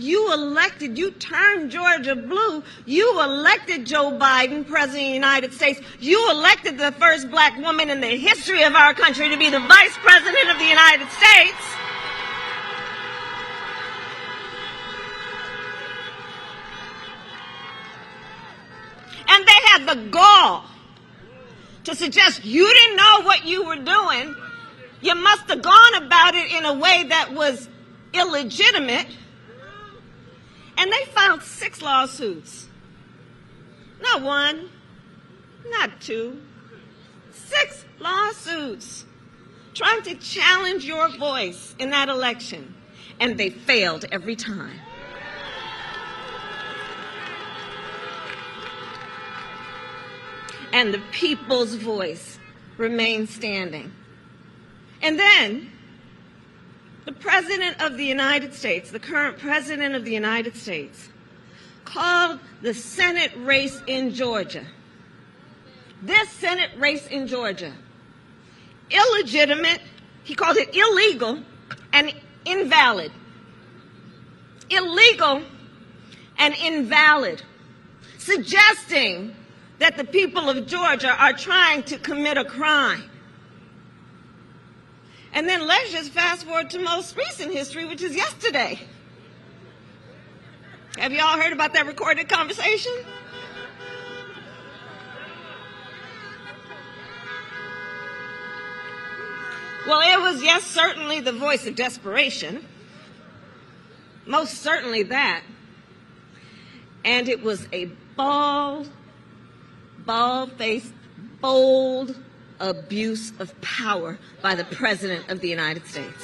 you turned Georgia blue. You elected Joe Biden, President of the United States. You elected the first black woman in the history of our country to be the Vice President of the United States. And they had the gall to suggest you didn't know what you were doing. You must have gone about it in a way that was illegitimate. And they filed 6 lawsuits. Not 1, not 2, 6 lawsuits trying to challenge your voice in that election. And they failed every time. And the people's voice remained standing. And then the President of the United States, the current President of the United States, called the Senate race in Georgia, this Senate race in Georgia, illegitimate. He called it illegal and invalid. Illegal and invalid, suggesting that the people of Georgia are trying to commit a crime. And then let's just fast forward to most recent history, which is yesterday. Have you all heard about that recorded conversation? Well, it was, yes, certainly the voice of desperation. Most certainly that. And it was a bald-faced, bold abuse of power by the President of the United States.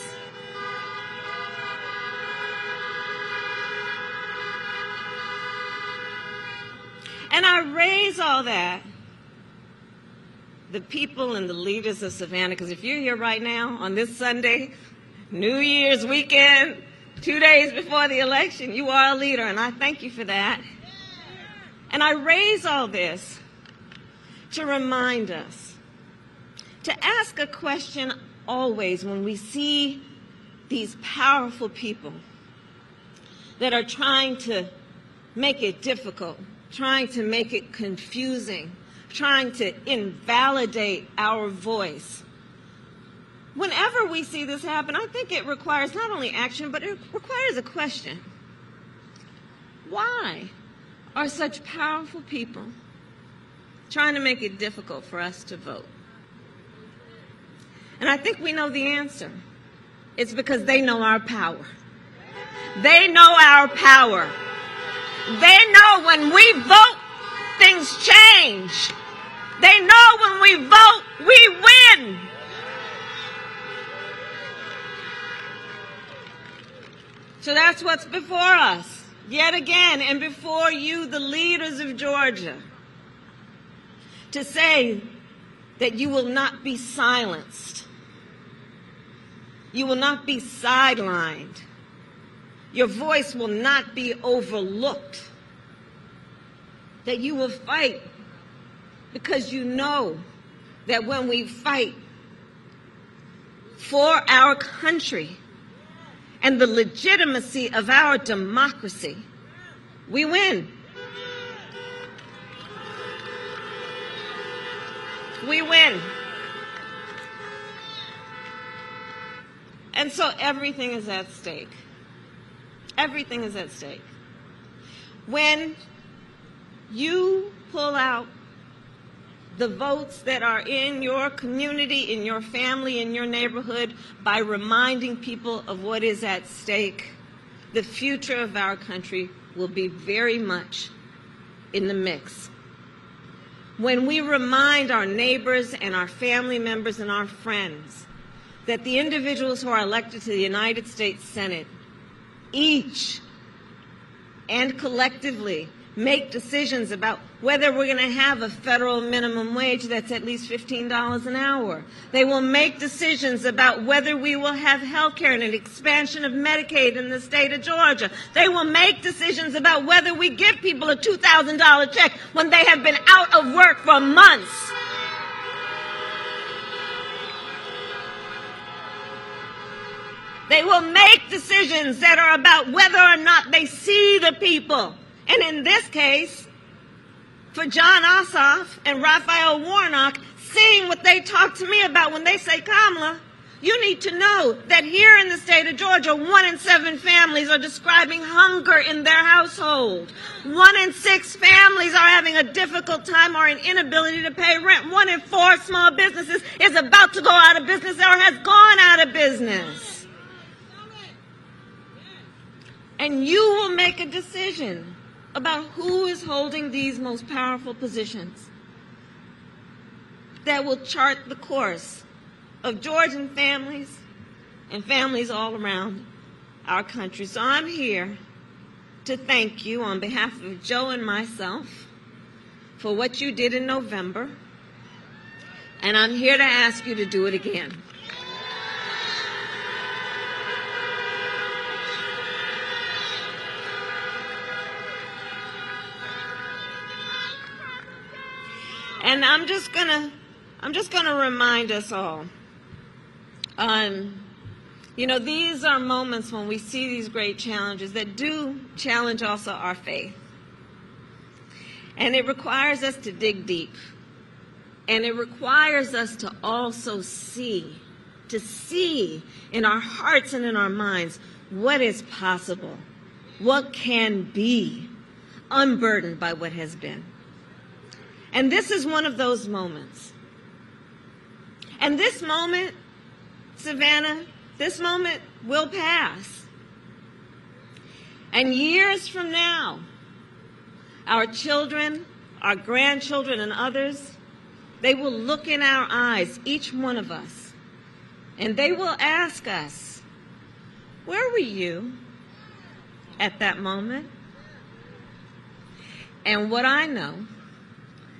And I raise all that, the people and the leaders of Savannah, because if you're here right now on this Sunday, New Year's weekend, 2 days before the election, you are a leader, and I thank you for that. And I raise all this to remind us to ask a question always when we see these powerful people that are trying to make it difficult, trying to make it confusing, trying to invalidate our voice. Whenever we see this happen, I think it requires not only action, but it requires a question. Why are such powerful people trying to make it difficult for us to vote? And I think we know the answer. It's because they know our power. They know our power. They know when we vote, things change. They know when we vote, we win. So that's what's before us, yet again, and before you, the leaders of Georgia, to say that you will not be silenced. You will not be sidelined. Your voice will not be overlooked. That you will fight because you know that when we fight for our country and the legitimacy of our democracy, we win. We win. And so everything is at stake. Everything is at stake. When you pull out the votes that are in your community, in your family, in your neighborhood, by reminding people of what is at stake, the future of our country will be very much in the mix. When we remind our neighbors and our family members and our friends that the individuals who are elected to the United States Senate each and collectively make decisions about whether we're going to have a federal minimum wage that's at least $15 an hour. They will make decisions about whether we will have health care and an expansion of Medicaid in the state of Georgia. They will make decisions about whether we give people a $2,000 check when they have been out of work for months. They will make decisions that are about whether or not they see the people. And in this case, for Jon Ossoff and Raphael Warnock, seeing what they talk to me about when they say, Kamala, you need to know that here in the state of Georgia, 1 in 7 families are describing hunger in their household. 1 in 6 families are having a difficult time or an inability to pay rent. 1 in 4 small businesses is about to go out of business or has gone out of business. And you will make a decision about who is holding these most powerful positions that will chart the course of Georgian families and families all around our country. So I'm here to thank you on behalf of Joe and myself for what you did in November, and I'm here to ask you to do it again. And I'm just gonna remind us all. You know, these are moments when we see these great challenges that do challenge also our faith. And it requires us to dig deep. And it requires us to also see in our hearts and in our minds what is possible, what can be, unburdened by what has been. And this is one of those moments. And this moment, Savannah, this moment will pass. And years from now, our children, our grandchildren, and others, they will look in our eyes, each one of us, and they will ask us, where were you at that moment? And what I know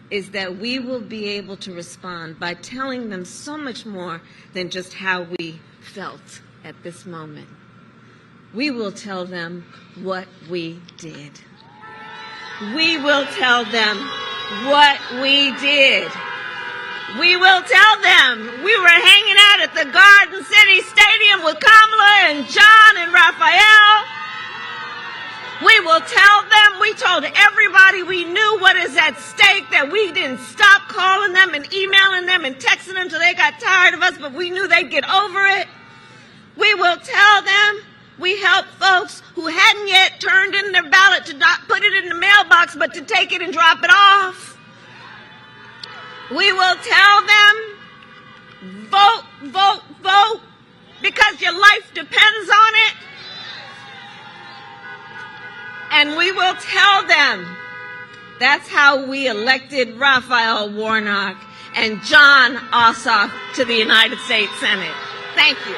is that we will be able to respond by telling them so much more than just how we felt at this moment. We will tell them what we did. We will tell them what we did. We will tell them we were hanging out at the Garden City Stadium with Kamala and John and Raphael. We will tell them, we told everybody we knew what is at stake, that we didn't stop calling them and emailing them and texting them till they got tired of us, but we knew they'd get over it. We will tell them we helped folks who hadn't yet turned in their ballot to not put it in the mailbox, but to take it and drop it off. We will tell them, vote, vote, vote, because your life depends on it. And we will tell them that's how we elected Raphael Warnock and Jon Ossoff to the United States Senate. Thank you.